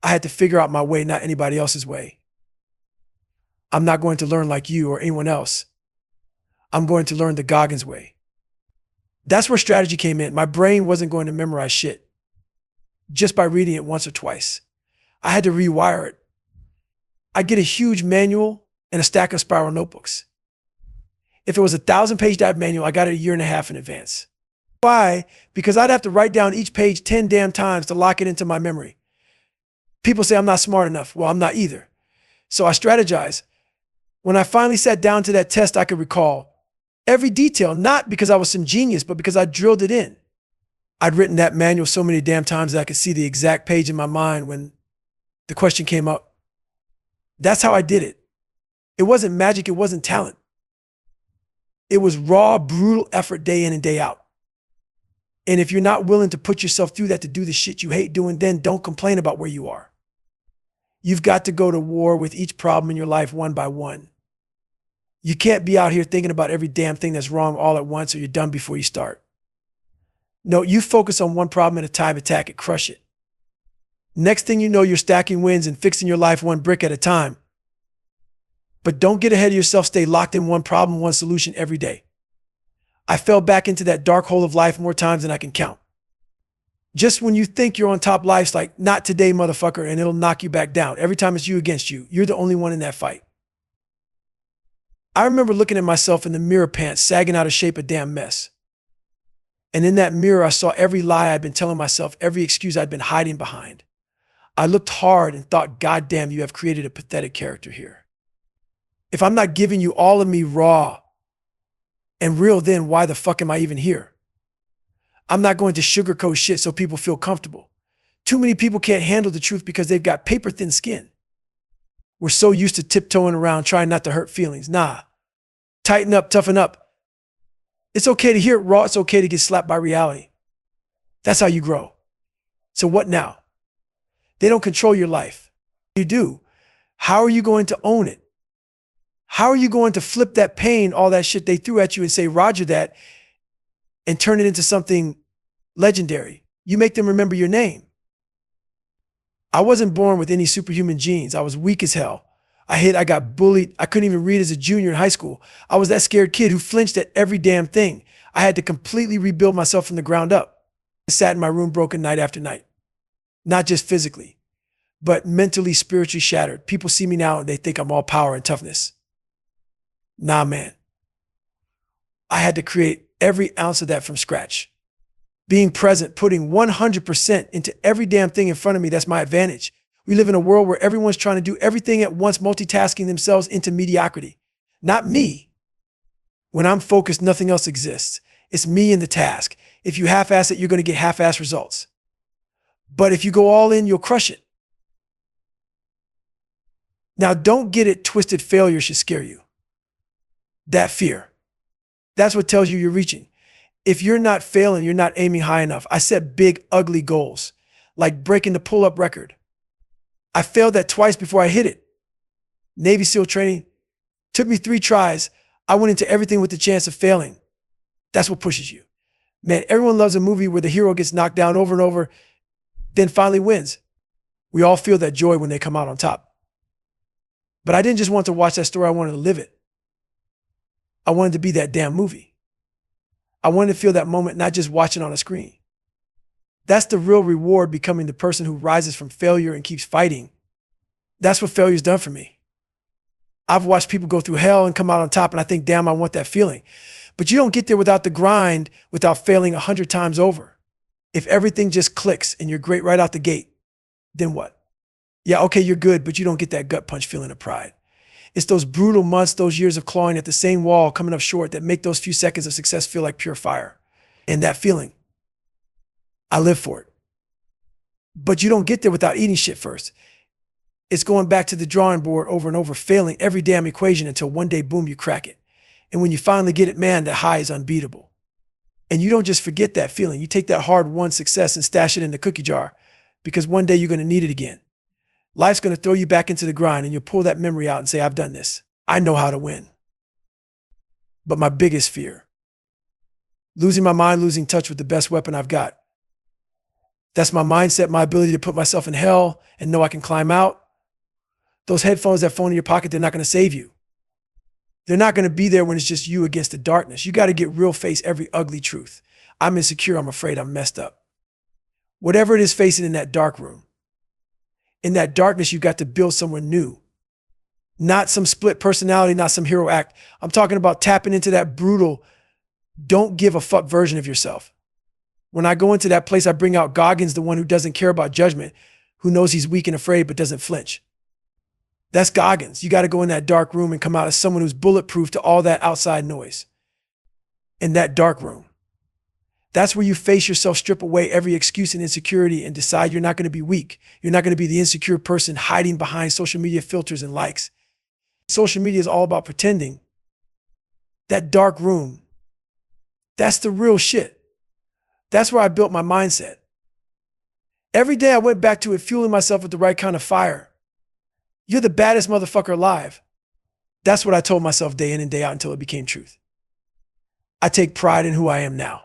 [SPEAKER 1] I had to figure out my way, not anybody else's way. I'm not going to learn like you or anyone else. I'm going to learn the Goggins way. That's where strategy came in. My brain wasn't going to memorize shit just by reading it once or twice. I had to rewire it. I'd get a huge manual and a stack of spiral notebooks. If it was a 1,000-page dive manual, I got it a year and a half in advance. Why? Because I'd have to write down each page 10 damn times to lock it into my memory. People say I'm not smart enough. Well, I'm not either. So I strategize. When I finally sat down to that test, I could recall every detail, not because I was some genius, but because I drilled it in. I'd written that manual so many damn times that I could see the exact page in my mind when the question came up. That's how I did it. It wasn't magic. It wasn't talent. It was raw, brutal effort day in and day out. And if you're not willing to put yourself through that to do the shit you hate doing, then don't complain about where you are. You've got to go to war with each problem in your life one by one. You can't be out here thinking about every damn thing that's wrong all at once, or you're done before you start. No, you focus on one problem at a time, attack it, crush it. Next thing you know, you're stacking wins and fixing your life one brick at a time. But don't get ahead of yourself. Stay locked in one problem, one solution every day. I fell back into that dark hole of life more times than I can count. Just when you think you're on top, life's like, not today, motherfucker, and it'll knock you back down. Every time it's you against you. You're the only one in that fight. I remember looking at myself in the mirror, pants sagging out of shape, a damn mess. And in that mirror, I saw every lie I'd been telling myself, every excuse I'd been hiding behind. I looked hard and thought, God damn, you have created a pathetic character here. If I'm not giving you all of me raw and real, then why the fuck am I even here? I'm not going to sugarcoat shit so people feel comfortable. Too many people can't handle the truth because they've got paper thin skin. We're so used to tiptoeing around trying not to hurt feelings. Nah, tighten up, toughen up. It's okay to hear it raw. It's okay to get slapped by reality. That's how you grow. So what now? They don't control your life. You do. How are you going to own it? How are you going to flip that pain, all that shit they threw at you, and say, Roger that, and turn it into something legendary? You make them remember your name. I wasn't born with any superhuman genes. I was weak as hell. I got bullied. I couldn't even read as a junior in high school. I was that scared kid who flinched at every damn thing. I had to completely rebuild myself from the ground up. I sat in my room broken night after night. Not just physically, but mentally, spiritually shattered. People see me now and they think I'm all power and toughness. Nah, man. I had to create every ounce of that from scratch. Being present, putting 100% into every damn thing in front of me, that's my advantage. We live in a world where everyone's trying to do everything at once, multitasking themselves into mediocrity. Not me. When I'm focused, nothing else exists. It's me and the task. If you half-ass it, you're going to get half-ass results. But if you go all in, you'll crush it. Now, don't get it twisted. Failure should scare you. That fear. That's what tells you you're reaching. If you're not failing, you're not aiming high enough. I set big, ugly goals, like breaking the pull-up record. I failed that twice before I hit it. Navy SEAL training took me 3 tries. I went into everything with the chance of failing. That's what pushes you. Man, everyone loves a movie where the hero gets knocked down over and over, then finally wins. We all feel that joy when they come out on top. But I didn't just want to watch that story. I wanted to live it. I wanted to be that damn movie. I wanted to feel that moment, not just watching on a screen. That's the real reward, becoming the person who rises from failure and keeps fighting. That's what failure's done for me. I've watched people go through hell and come out on top, and I think, damn, I want that feeling. But you don't get there without the grind, without failing 100 times over. If everything just clicks and you're great right out the gate, then what? Yeah, okay, you're good, but you don't get that gut punch feeling of pride. It's those brutal months, those years of clawing at the same wall, coming up short, that make those few seconds of success feel like pure fire. And that feeling, I live for it. But you don't get there without eating shit first. It's going back to the drawing board over and over, failing every damn equation until one day, boom, you crack it. And when you finally get it, man, that high is unbeatable. And you don't just forget that feeling. You take that hard-won success and stash it in the cookie jar because one day you're going to need it again. Life's going to throw you back into the grind and you'll pull that memory out and say, I've done this. I know how to win. But my biggest fear, losing my mind, losing touch with the best weapon I've got. That's my mindset, my ability to put myself in hell and know I can climb out. Those headphones, that phone in your pocket, they're not going to save you. They're not going to be there when it's just you against the darkness. You got to get real, face every ugly truth. I'm insecure. I'm afraid. I'm messed up. Whatever it is facing in that dark room, in that darkness, you got to build someone new. Not some split personality, not some hero act. I'm talking about tapping into that brutal, don't give a fuck version of yourself. When I go into that place, I bring out Goggins, the one who doesn't care about judgment, who knows he's weak and afraid but doesn't flinch. That's Goggins. You got to go in that dark room and come out as someone who's bulletproof to all that outside noise. In that dark room. That's where you face yourself, strip away every excuse and insecurity and decide you're not going to be weak. You're not going to be the insecure person hiding behind social media filters and likes. Social media is all about pretending. That dark room, that's the real shit. That's where I built my mindset. Every day I went back to it, fueling myself with the right kind of fire. You're the baddest motherfucker alive. That's what I told myself day in and day out until it became truth. I take pride in who I am now.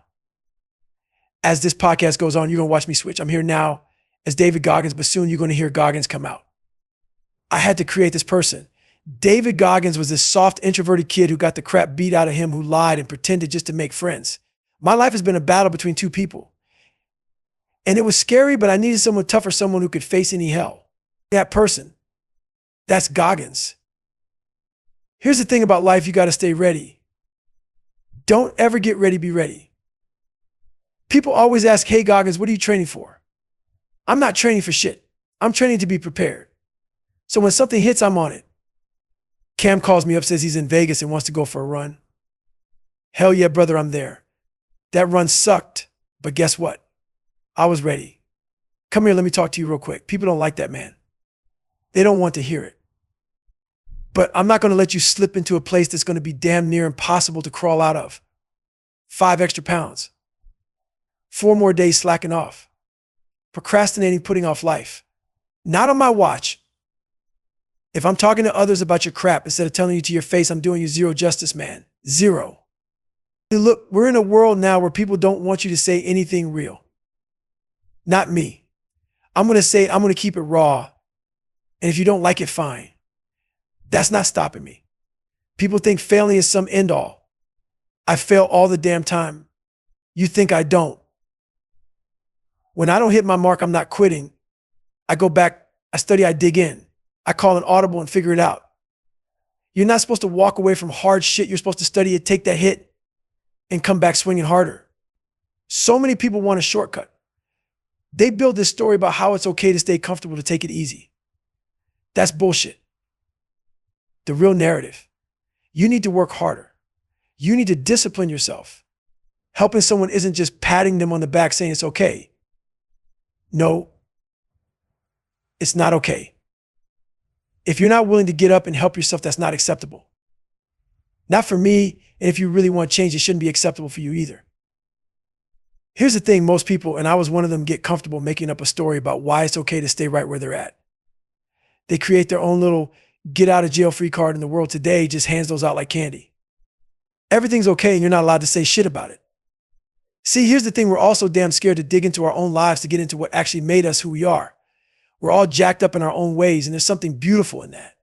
[SPEAKER 1] As this podcast goes on, you're going to watch me switch. I'm here now as David Goggins, but soon you're going to hear Goggins come out. I had to create this person. David Goggins was this soft, introverted kid who got the crap beat out of him, who lied and pretended just to make friends. My life has been a battle between two people. And it was scary, but I needed someone tougher, someone who could face any hell. That person. That's Goggins. Here's the thing about life, you got to stay ready. Don't ever get ready, be ready. People always ask, hey Goggins, what are you training for? I'm not training for shit. I'm training to be prepared. So when something hits, I'm on it. Cam calls me up, says he's in Vegas and wants to go for a run. Hell yeah, brother, I'm there. That run sucked, but guess what? I was ready. Come here, let me talk to you real quick. People don't like that, man. They don't want to hear it. But I'm not going to let you slip into a place that's going to be damn near impossible to crawl out of. 5 extra pounds. 4 more days slacking off. Procrastinating, putting off life. Not on my watch. If I'm talking to others about your crap, instead of telling you to your face, I'm doing you zero justice, man. Zero. Look, we're in a world now where people don't want you to say anything real. Not me. I'm going to say it, I'm going to keep it raw. And if you don't like it, fine. That's not stopping me. People think failing is some end all. I fail all the damn time. You think I don't. When I don't hit my mark, I'm not quitting. I go back, I study, I dig in. I call an audible and figure it out. You're not supposed to walk away from hard shit. You're supposed to study it, take that hit, and come back swinging harder. So many people want a shortcut. They build this story about how it's okay to stay comfortable, to take it easy. That's bullshit. The real narrative. You need to work harder. You need to discipline yourself. Helping someone isn't just patting them on the back saying it's okay. No, it's not okay. If you're not willing to get up and help yourself, that's not acceptable. Not for me, and if you really want change, it shouldn't be acceptable for you either. Here's the thing, most people, and I was one of them, get comfortable making up a story about why it's okay to stay right where they're at. They create their own little get out of jail free card, and the world today just hands those out like candy. Everything's okay and you're not allowed to say shit about it. See, here's the thing, we're also damn scared to dig into our own lives to get into what actually made us who we are. We're all jacked up in our own ways, and there's something beautiful in that.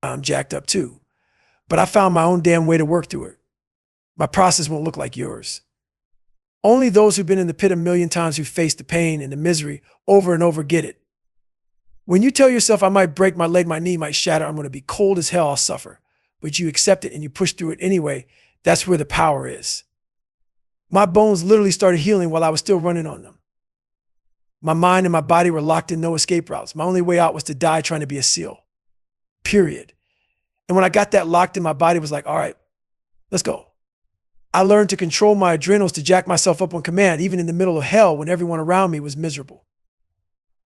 [SPEAKER 1] I'm jacked up too, but I found my own damn way to work through it. My process won't look like yours. Only those who've been in the pit a million times, who faced the pain and the misery over and over, get it. When you tell yourself, I might break my leg, my knee might shatter, I'm going to be cold as hell, I'll suffer, but you accept it and you push through it anyway, that's where the power is. My bones literally started healing while I was still running on them. My mind and my body were locked in no escape routes. My only way out was to die trying to be a SEAL. Period. And when I got that locked in, my body was like, all right, let's go. I learned to control my adrenals, to jack myself up on command, even in the middle of hell when everyone around me was miserable.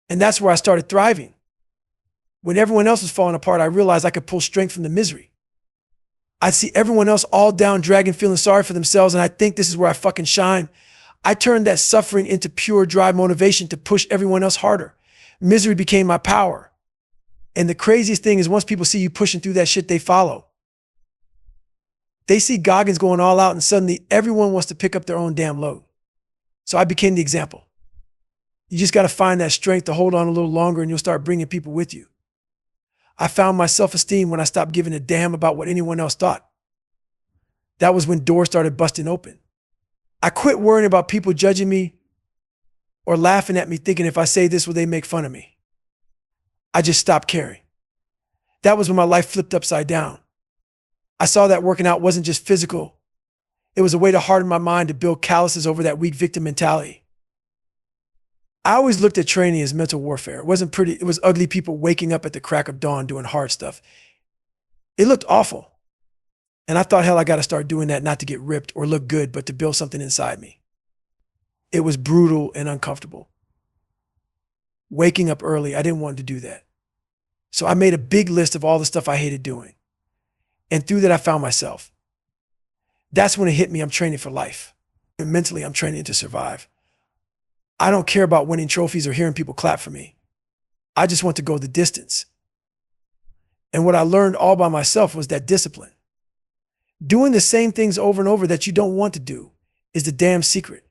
[SPEAKER 1] And that's where I started thriving. When everyone else was falling apart, I realized I could pull strength from the misery. I'd see everyone else all down, dragging, feeling sorry for themselves, and I think this is where I fucking shine. I turned that suffering into pure drive motivation to push everyone else harder. Misery became my power. And the craziest thing is once people see you pushing through that shit, they follow. They see Goggins going all out and suddenly everyone wants to pick up their own damn load. So I became the example. You just got to find that strength to hold on a little longer and you'll start bringing people with you. I found my self-esteem when I stopped giving a damn about what anyone else thought. That was when doors started busting open. I quit worrying about people judging me or laughing at me thinking if I say this, will they make fun of me? I just stopped caring. That was when my life flipped upside down. I saw that working out wasn't just physical. It was a way to harden my mind to build calluses over that weak victim mentality. I always looked at training as mental warfare. It wasn't pretty. It was ugly people waking up at the crack of dawn doing hard stuff. It looked awful. And I thought, hell, I got to start doing that not to get ripped or look good, but to build something inside me. It was brutal and uncomfortable. Waking up early, I didn't want to do that. So I made a big list of all the stuff I hated doing. And through that, I found myself. That's when it hit me. I'm training for life. And mentally, I'm training to survive. I don't care about winning trophies or hearing people clap for me. I just want to go the distance. And what I learned all by myself was that discipline. Doing the same things over and over that you don't want to do is the damn secret.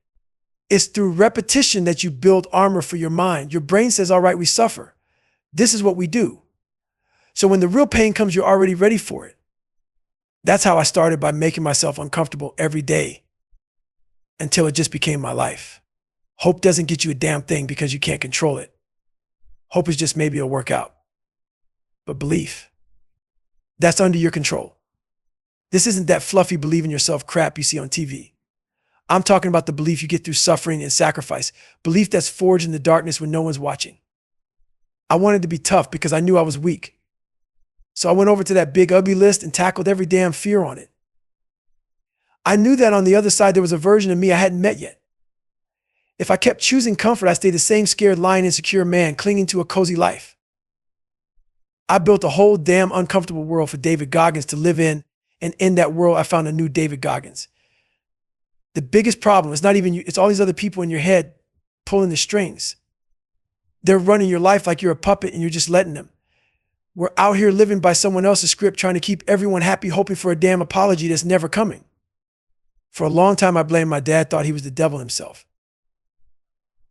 [SPEAKER 1] It's through repetition that you build armor for your mind. Your brain says, all right, we suffer. This is what we do. So when the real pain comes, you're already ready for it. That's how I started, by making myself uncomfortable every day until it just became my life. Hope doesn't get you a damn thing because you can't control it. Hope is just maybe a workout. But belief, that's under your control. This isn't that fluffy believe in yourself crap you see on TV. I'm talking about the belief you get through suffering and sacrifice, belief that's forged in the darkness when no one's watching. I wanted to be tough because I knew I was weak. So I went over to that big ugly list and tackled every damn fear on it. I knew that on the other side there was a version of me I hadn't met yet. If I kept choosing comfort, I stayed the same scared, lying, insecure man clinging to a cozy life. I built a whole damn uncomfortable world for David Goggins to live in, and in that world, I found a new David Goggins. The biggest problem is not even you, it's all these other people in your head pulling the strings. They're running your life like you're a puppet and you're just letting them. We're out here living by someone else's script, trying to keep everyone happy, hoping for a damn apology that's never coming. For a long time, I blamed my dad, thought he was the devil himself.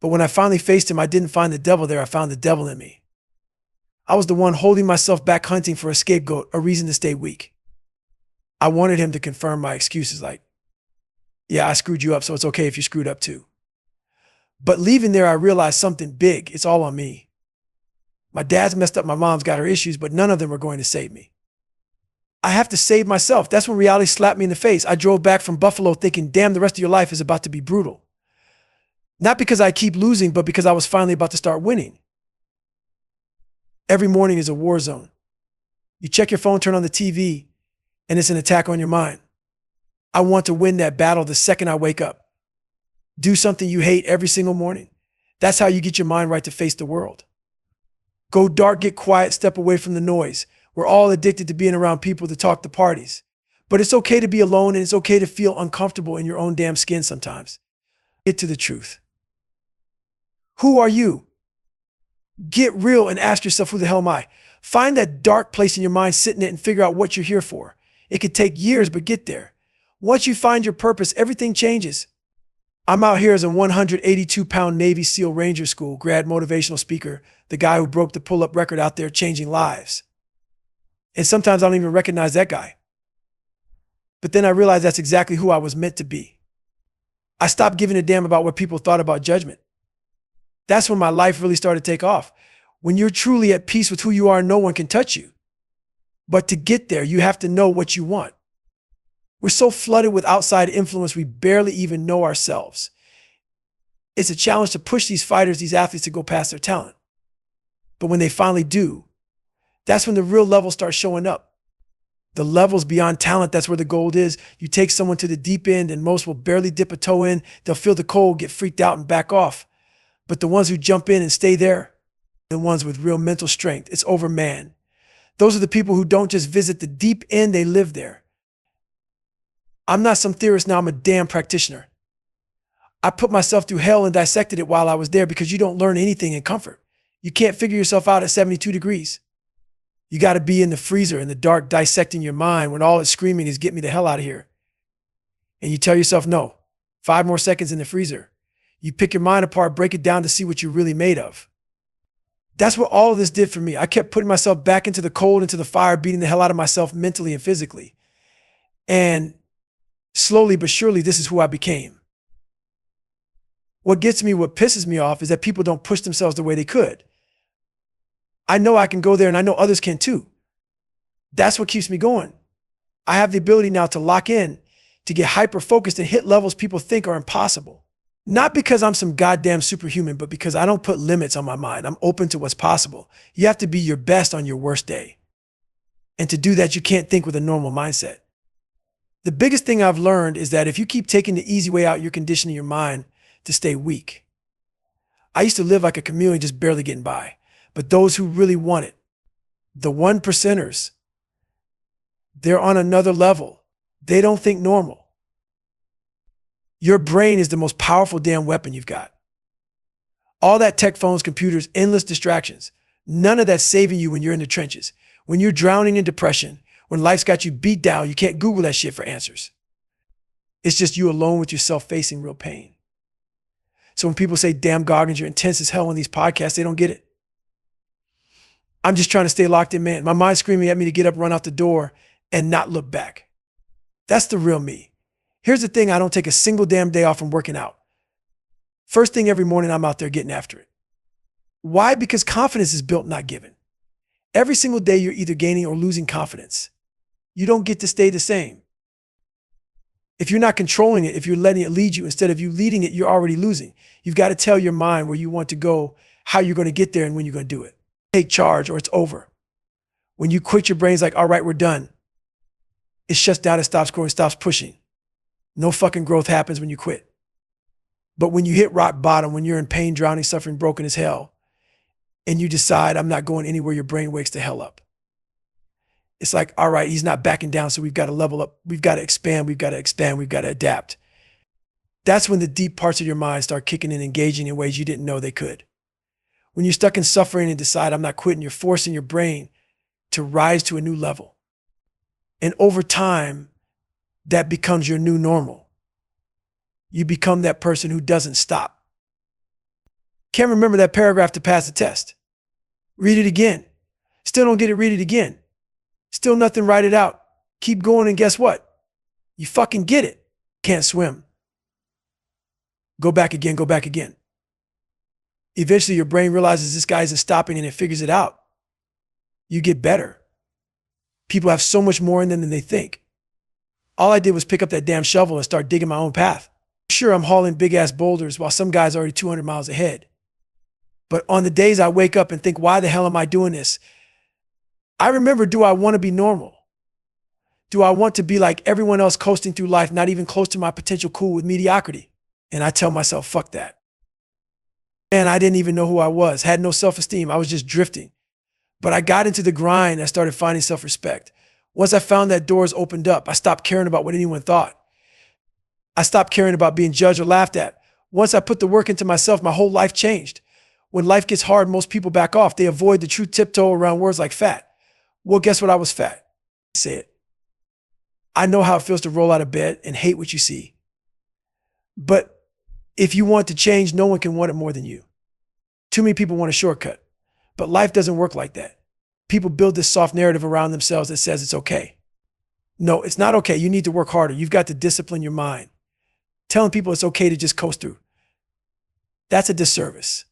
[SPEAKER 1] But when I finally faced him, I didn't find the devil there, I found the devil in me. I was the one holding myself back, hunting for a scapegoat, a reason to stay weak. I wanted him to confirm my excuses like, yeah, I screwed you up, so it's okay if you screwed up too. But leaving there, I realized something big. It's all on me. My dad's messed up, my mom's got her issues, but none of them are going to save me. I have to save myself. That's when reality slapped me in the face. I drove back from Buffalo thinking, damn, the rest of your life is about to be brutal. Not because I keep losing, but because I was finally about to start winning. Every morning is a war zone. You check your phone, turn on the TV, and it's an attack on your mind. I want to win that battle the second I wake up. Do something you hate every single morning. That's how you get your mind right to face the world. Go dark, get quiet, step away from the noise. We're all addicted to being around people to talk to parties. But it's okay to be alone, and it's okay to feel uncomfortable in your own damn skin sometimes. Get to the truth. Who are you? Get real and ask yourself, who the hell am I? Find that dark place in your mind, sit in it, and figure out what you're here for. It could take years, but get there. Once you find your purpose, everything changes. I'm out here as a 182-pound Navy SEAL Ranger School grad motivational speaker, the guy who broke the pull-up record out there changing lives. And sometimes I don't even recognize that guy. But then I realized that's exactly who I was meant to be. I stopped giving a damn about what people thought about judgment. That's when my life really started to take off. When you're truly at peace with who you are, no one can touch you. But to get there, you have to know what you want. We're so flooded with outside influence, we barely even know ourselves. It's a challenge to push these fighters, these athletes to go past their talent. But when they finally do, that's when the real levels start showing up. The levels beyond talent, that's where the gold is. You take someone to the deep end and most will barely dip a toe in. They'll feel the cold, get freaked out and back off. But the ones who jump in and stay there, the ones with real mental strength. It's over man. Those are the people who don't just visit the deep end, they live there. I'm not some theorist now, I'm a damn practitioner. I put myself through hell and dissected it while I was there because you don't learn anything in comfort. You can't figure yourself out at 72 degrees. You got to be in the freezer in the dark dissecting your mind when all it's screaming is get me the hell out of here. And you tell yourself no. 5 more seconds in the freezer. You pick your mind apart, break it down to see what you're really made of. That's what all of this did for me. I kept putting myself back into the cold, into the fire, beating the hell out of myself mentally and physically. And slowly but surely, this is who I became. What gets me, what pisses me off is that people don't push themselves the way they could. I know I can go there and I know others can too. That's what keeps me going. I have the ability now to lock in, to get hyper-focused and hit levels people think are impossible. Not because I'm some goddamn superhuman, but because I don't put limits on my mind. I'm open to what's possible. You have to be your best on your worst day. And to do that, you can't think with a normal mindset. The biggest thing I've learned is that if you keep taking the easy way out, you're conditioning your mind to stay weak. I used to live like a chameleon, just barely getting by. But those who really want it, the 1%ers, they're on another level. They don't think normal. Your brain is the most powerful damn weapon you've got. All that tech, phones, computers, endless distractions, none of that's saving you when you're in the trenches. When you're drowning in depression, when life's got you beat down, you can't Google that shit for answers. It's just you alone with yourself facing real pain. So when people say, damn Goggins, you're intense as hell on these podcasts, they don't get it. I'm just trying to stay locked in, man. My mind's screaming at me to get up, run out the door, and not look back. That's the real me. Here's the thing, I don't take a single damn day off from working out. First thing every morning, I'm out there getting after it. Why? Because confidence is built, not given. Every single day, you're either gaining or losing confidence. You don't get to stay the same. If you're not controlling it, if you're letting it lead you, instead of you leading it, you're already losing. You've got to tell your mind where you want to go, how you're going to get there, and when you're going to do it. Take charge or it's over. When you quit, your brain's like, all right, we're done. It shuts down, it stops growing, stops pushing. No fucking growth happens when you quit. But when you hit rock bottom, when you're in pain, drowning, suffering, broken as hell, and you decide, I'm not going anywhere, your brain wakes the hell up. It's like, all right, he's not backing down, so we've got to level up. We've got to expand, we've got to expand, we've got to adapt. That's when the deep parts of your mind start kicking and engaging in ways you didn't know they could. When you're stuck in suffering and decide, I'm not quitting, you're forcing your brain to rise to a new level. And over time, that becomes your new normal. You become that person who doesn't stop. Can't remember that paragraph to pass the test. Read it again. Still don't get it, read it again. Still nothing, write it out. Keep going and guess what? You fucking get it. Can't swim. Go back again, go back again. Eventually your brain realizes this guy isn't stopping and it figures it out. You get better. People have so much more in them than they think. All I did was pick up that damn shovel and start digging my own path. Sure, I'm hauling big ass boulders while some guy's already 200 miles ahead. But on the days I wake up and think, why the hell am I doing this? I remember, do I want to be normal? Do I want to be like everyone else coasting through life, not even close to my potential, cool with mediocrity? And I tell myself, fuck that. And I didn't even know who I was, had no self-esteem. I was just drifting. But I got into the grind. I started finding self-respect. Once I found that doors opened up, I stopped caring about what anyone thought. I stopped caring about being judged or laughed at. Once I put the work into myself, my whole life changed. When life gets hard, most people back off. They avoid the true tiptoe around words like fat. Well, guess what? I was fat. Say it. I know how it feels to roll out of bed and hate what you see. But if you want to change, no one can want it more than you. Too many people want a shortcut. But life doesn't work like that. People build this soft narrative around themselves that says it's okay. No, it's not okay. You need to work harder. You've got to discipline your mind. Telling people it's okay to just coast through. That's a disservice.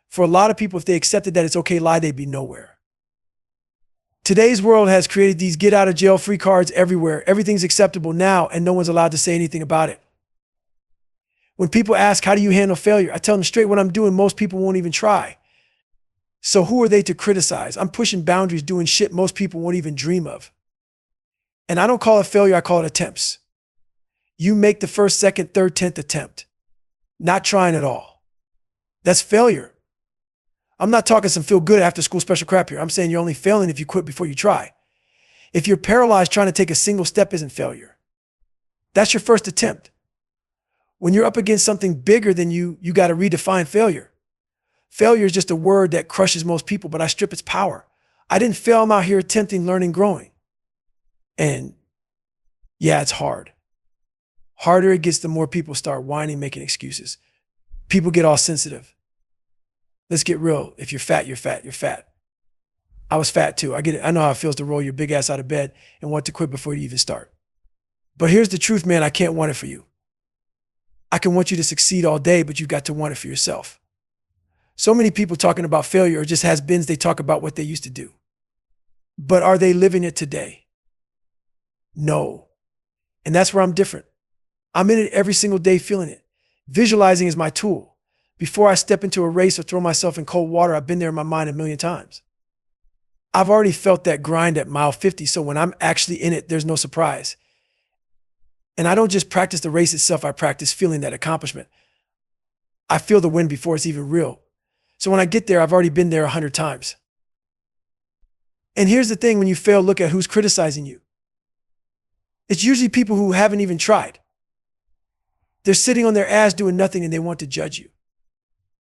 [SPEAKER 1] For a lot of people, if they accepted that it's okay lie, they'd be nowhere. Today's world has created these get out of jail free cards everywhere. Everything's acceptable now and no one's allowed to say anything about it. When people ask, how do you handle failure? I tell them straight what I'm doing. Most people won't even try. So who are they to criticize? I'm pushing boundaries, doing shit most people won't even dream of. And I don't call it failure, I call it attempts. You make the first, second, third, 10th attempt. Not trying at all. That's failure. I'm not talking some feel good after school special crap here. I'm saying you're only failing if you quit before you try. If you're paralyzed trying to take a single step isn't failure. That's your first attempt. When you're up against something bigger than you got to redefine failure. Failure is just a word that crushes most people, but I strip its power. I didn't fail. I'm out here attempting, learning, growing. And yeah, it's hard. Harder it gets, the more people start whining, making excuses. People get all sensitive. Let's get real. If you're fat, you're fat, you're fat. I was fat too. I get it. I know how it feels to roll your big ass out of bed and want to quit before you even start. But here's the truth, man. I can't want it for you. I can want you to succeed all day, but you've got to want it for yourself. So many people talking about failure or just has-beens, they talk about what they used to do. But are they living it today? No. And that's where I'm different. I'm in it every single day feeling it. Visualizing is my tool. Before I step into a race or throw myself in cold water, I've been there in my mind a million times. I've already felt that grind at mile 50, so when I'm actually in it, there's no surprise. And I don't just practice the race itself, I practice feeling that accomplishment. I feel the win before it's even real. So when I get there, I've already been there 100 times. And here's the thing, when you fail, look at who's criticizing you. It's usually people who haven't even tried. They're sitting on their ass doing nothing and they want to judge you.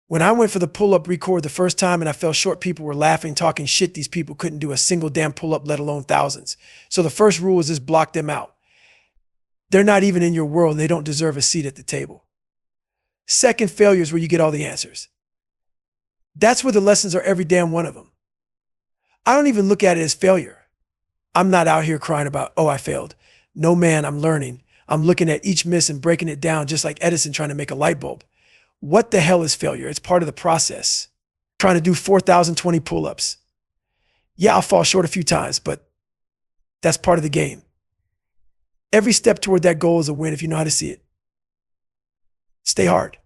[SPEAKER 1] When I went for the pull-up record the first time and I fell short, people were laughing, talking shit. These people couldn't do a single damn pull-up, let alone thousands. So the first rule is just block them out. They're not even in your world and they don't deserve a seat at the table. Second, failure is where you get all the answers. That's where the lessons are, every damn one of them. I don't even look at it as failure. I'm not out here crying about, oh, I failed. No, man, I'm learning. I'm looking at each miss and breaking it down just like Edison trying to make a light bulb. What the hell is failure? It's part of the process. Trying to do 4,020 pull-ups. Yeah, I'll fall short a few times, but that's part of the game. Every step toward that goal is a win if you know how to see it. Stay hard.